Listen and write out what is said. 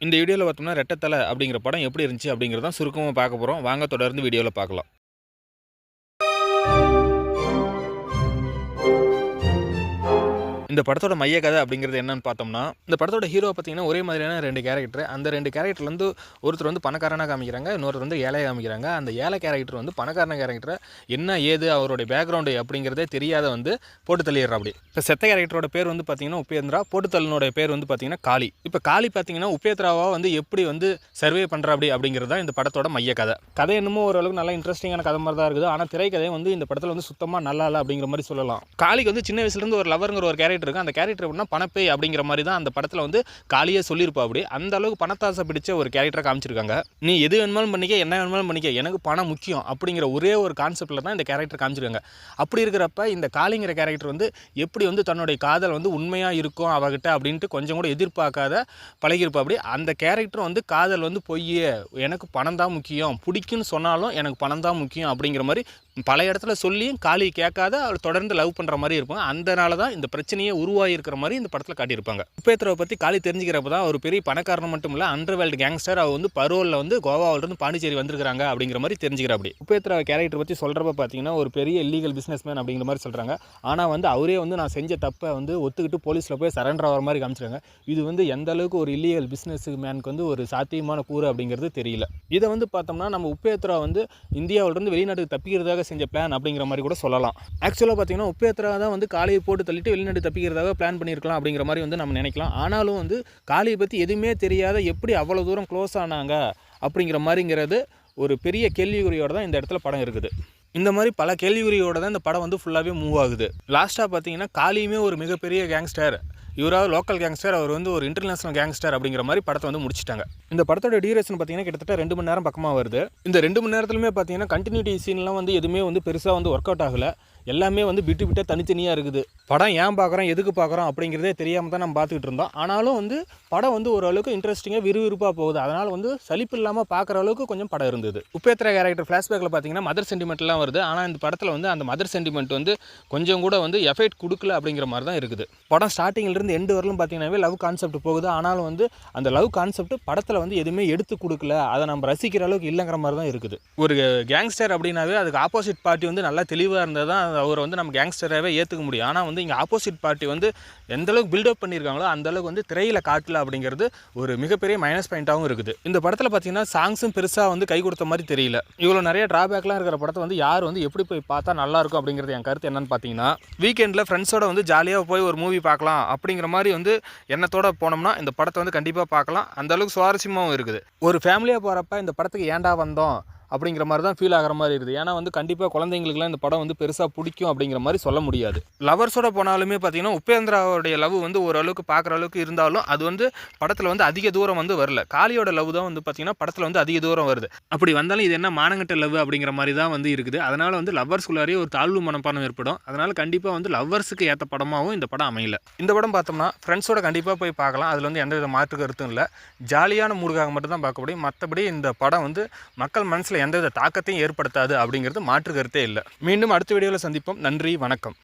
இந்த வீடியோவில் பார்த்தோம்னா ரெட்டத்தலை அப்படிங்கிற படம் எப்படி இருந்துச்சு அப்படிங்கிறத சுருக்கமாக பார்க்க போகிறோம். வாங்க தொடர்ந்து வீடியோவில் பார்க்கலாம். இந்த படத்தோட மைய கதை அப்படிங்கிறது என்னன்னு பார்த்தோம்னா, இந்த படத்தோட ஹீரோ பார்த்தீங்கன்னா ஒரே மாதிரியான 2 கேரக்டர். அந்த 2 கேரக்டர்லேருந்து ஒருத்தர் வந்து பணக்காரனாக காமிக்கிறாங்க, இன்னொருத்தர் வந்து ஏழையாக காமிக்கிறாங்க. அந்த ஏழை கேரக்டர் வந்து பணக்காரன கேரக்டரை என்ன ஏது அவருடைய பேக்ரவுண்டு அப்படிங்கிறதே தெரியாத வந்து போட்டு தள்ளிடுறா. அப்படி இப்போ செத்த கேரக்டரோட பேர் வந்து பார்த்தீங்கன்னா உபேந்திரா, போட்டு தள்ளினோட பேர் வந்து பார்த்தீங்கன்னா காளி. இப்போ காளி பார்த்தீங்கன்னா உபேந்திராவா வந்து எப்படி வந்து சர்வே பண்ணுறா அப்படிங்கிறது தான் இந்த படத்தோட மைய கதை. கதை என்னமோ ஓரளவுக்கு நல்லா இன்ட்ரெஸ்டிங்கான கதை மாதிரி தான் இருக்குது. ஆனால் திரைக்கதை வந்து இந்த படத்தில் வந்து சுத்தமாக நல்லா இல்லை அப்படிங்கிற மாதிரி சொல்லலாம். காளிக்கு வந்து சின்ன வயசுலேருந்து ஒரு லவருங்கிற ஒரு கேரக்டர் இருக்கு. அந்த கேரக்டர் எப்படின்னா பணப்பேய் அப்படிங்கிற மாதிரி தான் அந்த படத்தில் வந்து காளியே சொல்லியிருப்பா. அப்படி அந்த அளவுக்கு பணத்தாசை பிடிச்ச ஒரு கேரக்டரை காமிச்சிருக்காங்க. நீ எது வேணுமாலும் பண்ணிக்க, என்ன வேணுமாலும் பண்ணிக்க, எனக்கு பணம் முக்கியம் அப்படிங்கிற ஒரே ஒரு கான்செப்டில் தான் இந்த கேரக்டர் காமிச்சிருக்காங்க. அப்படி இருக்கிறப்ப இந்த காளிங்கிற கேரக்டர் வந்து எப்படி வந்து தன்னுடைய காதல் வந்து உண்மையாக இருக்கும் அவகிட்ட அப்படின்ட்டு கொஞ்சம் கூட எதிர்பார்க்காத பழகிருப்பா. அப்படி அந்த கேரக்டர் வந்து காதல் வந்து பொய்யே, எனக்கு பணம் தான் முக்கியம், பிடிக்குன்னு சொன்னாலும் எனக்கு பணம் தான் முக்கியம் அப்படிங்கிற மாதிரி பல இடத்துல சொல்லியும் காளி கேட்காத அவள் தொடர்ந்து லவ் பண்ணுற மாதிரி இருப்பாங்க. அதனால தான் இந்த பிரச்சனையே உருவாகி இருக்கிற மாதிரி இந்த படத்தில் காட்டியிருப்பாங்க. உபேந்திராவை பற்றி காளி தெரிஞ்சுக்கிறப்ப தான் ஒரு பெரிய பணக்காரன் மட்டும் இல்லை, அண்டர்வேல்டு கேங்ஸ்டர். அவள் வந்து பரோலில் வந்து கோவாவிலிருந்து பாண்டிச்சேரி வந்திருக்காங்க அப்படிங்கிற மாதிரி தெரிஞ்சுக்கிறா. அப்படி உபேந்திரா கேரக்டர் பற்றி சொல்கிறப்ப பார்த்தீங்கன்னா ஒரு பெரிய இல்லீகல் பிஸ்னஸ் மேன் அப்படிங்கிற மாதிரி சொல்கிறாங்க. ஆனால் வந்து அவரே வந்து நான் செஞ்ச தப்பை வந்து ஒத்துக்கிட்டு போலீஸில் போய் சரண்டர் ஆகிற மாதிரி காமிச்சிருக்காங்க. இது வந்து எந்த அளவுக்கு ஒரு இல்லீகல் பிஸ்னஸ் மேனுக்கு வந்து ஒரு சாத்தியமான கூறு அப்படிங்கிறது தெரியல. இதை வந்து பார்த்தோம்னா நம்ம உபேந்திரா வந்து இந்தியாவிலிருந்து வெளிநாட்டுக்கு தப்பிக்கிறதாக செஞ்ச பிளான் அப்படிங்கிற மாதிரி கூட சொல்லலாம். ஆக்சுவலாக பார்த்தீங்கன்னா உபேந்திரா தான் வந்து காளியை போட்டு தள்ளிட்டு வெளிநாட்டு தப்பிக்கிறதாக பிளான் பண்ணியிருக்கலாம் அப்படிங்கிற மாதிரி வந்து நம்ம நினைக்கலாம். ஆனாலும் வந்து காளியை பற்றி எதுவுமே தெரியாத எப்படி அவ்வளோ தூரம் க்ளோஸ் ஆனாங்க அப்படிங்கிற மாதிரிங்கிறது ஒரு பெரிய கேள்விக்குறியோடு தான் இந்த இடத்துல படம் இருக்குது. இந்த மாதிரி பல கேள்விக்குறியோட தான் இந்த படம் வந்து ஃபுல்லாகவே மூவ் ஆகுது. லாஸ்ட்டாக பார்த்தீங்கன்னா காளியுமே ஒரு மிகப்பெரிய கேங்ஸ்டர், இவராவது லோக்கல் கேங்ஸ்டர், அவர் வந்து ஒரு இன்டர்நேஷனல் கேங்ஸ்டர் அப்படிங்கிற மாதிரி படத்தை வந்து முடிச்சிட்டாங்க. இந்த படத்தோட டியூரேஷன் பார்த்தீங்கன்னா கிட்டத்தட்ட 2 மணி நேரம் பக்கமாக வருது. இந்த 2 மணி நேரத்துலையுமே பார்த்தீங்கன்னா கண்டினியூட்டி சீன்லாம் வந்து எதுவுமே வந்து பெருசாக வந்து ஒர்க் அவுட் ஆகலை. எல்லாமே வந்து விட்டு தனித்தனியாக இருக்குது. படம் ஏன் பார்க்குறோம், எதுக்கு பார்க்குறோம் அப்படிங்கிறதே தெரியாமல் தான் நம்ம பார்த்துக்கிட்டு இருந்தோம். ஆனாலும் வந்து படம் வந்து ஓரளவுக்கு இன்ட்ரெஸ்டிங்காக விறுவிறுப்பாக போகுது. அதனால் வந்து சலிப்பு இல்லாமல் பார்க்குற அளவுக்கு கொஞ்சம் படம் இருந்தது. உபேந்திரா கேரக்டர் ஃப்ளாஷ்பேக்கில் பார்த்தீங்கன்னா மதர் சென்டிமெண்ட்லாம் வருது. ஆனால் இந்த படத்தில் வந்து அந்த மதர் சென்டிமெண்ட் வந்து கொஞ்சம் கூட வந்து எஃபெக்ட் கொடுக்கல அப்படிங்கிற மாதிரி தான் இருக்குது. படம் ஸ்டார்டிங்கிலேருந்து எண்டு வரலும் பார்த்தீங்கன்னாவே லவ் கான்செப்ட் போகுது. ஆனாலும் வந்து அந்த லவ் கான்செப்ட் படத்தில் வந்து எதுவுமே எடுத்து கொடுக்கல, அதை நம்ம ரசிக்கிற அளவுக்கு இல்லைங்கிற மாதிரி தான் இருக்குது. ஒரு கேங்ஸ்டர் அப்படின்னாவே அதுக்கு ஆப்போசிட் பார்ட்டி வந்து நல்லா தெளிவாக இருந்தால் தான் அவரை வந்து நம்ம கேங்ஸ்டராகவே ஏற்றுக்க முடியும். ஆனால் வந்து இங்கே ஆப்போசிட் பார்ட்டி வந்து எந்தளவுக்கு பில்டப் பண்ணியிருக்காங்களோ அந்தளவுக்கு வந்து திரையில் காட்டல அப்படிங்கிறது ஒரு மிகப்பெரிய மைனஸ் பாயிண்ட்டாகவும் இருக்குது. இந்த படத்தில் பார்த்தீங்கன்னா சாங்ஸும் பெருசாக வந்து கை கொடுத்த மாதிரி தெரியல. இவ்வளோ நிறைய ட்ராபேக்லாம் இருக்கிற படத்தை வந்து யார் வந்து எப்படி போய் பார்த்தா நல்லாயிருக்கும் அப்படிங்கிறது என் கருத்து என்னன்னு பார்த்தீங்கன்னா, வீக்கெண்டில் ஃப்ரெண்ட்ஸோட வந்து ஜாலியாக போய் ஒரு மூவி பார்க்கலாம் அப்படிங்கிற மாதிரி வந்து எண்ணத்தோடு போனோம்னா இந்த படத்தை வந்து கண்டிப்பாக பார்க்கலாம். அந்தளவுக்கு சுவாரஸ்யமாகவும் இருக்குது. ஒரு ஃபேமிலியாக போகிறப்ப இந்த படத்துக்கு ஏன்டா வந்தோம் அப்படிங்கிற மாதிரி தான் ஃபீல் ஆகிற மாதிரி இருக்குது. ஏன்னா வந்து கண்டிப்பாக குழந்தைங்களுக்குலாம் இந்த படம் வந்து பெருசாக பிடிக்கும் அப்படிங்கிற மாதிரி சொல்ல முடியாது. லவர்ஸோட போனாலுமே பார்த்தீங்கன்னா உபேந்திராவுடைய லவ் வந்து ஓரளவுக்கு பார்க்குற அளவுக்கு இருந்தாலும் அது வந்து படத்தில் வந்து அதிக தூரம் வந்து வரல. காளியோட லவ் தான் வந்து பார்த்தீங்கன்னா படத்தில் வந்து அதிக தூரம் வருது. அப்படி வந்தாலும் இது என்ன மானங்கட்ட லவ் அப்படிங்கிற மாதிரி தான் வந்து இருக்குது. அதனால் வந்து லவ்வர்ஸ்குள்ளாரே ஒரு தாழ்வு மனப்பானம் ஏற்படும். அதனால் கண்டிப்பாக வந்து லவ்வர்ஸுக்கு ஏற்ற படமாகவும் இந்த படம் அமையல. இந்த படம் பார்த்தோம்னா ஃப்ரெண்ட்ஸோட கண்டிப்பாக போய் பார்க்கலாம். அதில் வந்து எந்தவித மாற்று கருத்தும் இல்லை. ஜாலியான மூடுக்காக மட்டும் தான் பார்க்க முடியும். மற்றபடி இந்த படம் வந்து மக்கள் மனசில் எந்தவித தாக்கத்தையும் ஏற்படுத்தாது அப்படிங்கிறது மாற்று கருத்தே இல்லை. மீண்டும் அடுத்த வீடியோவில் சந்திப்போம். நன்றி, வணக்கம்.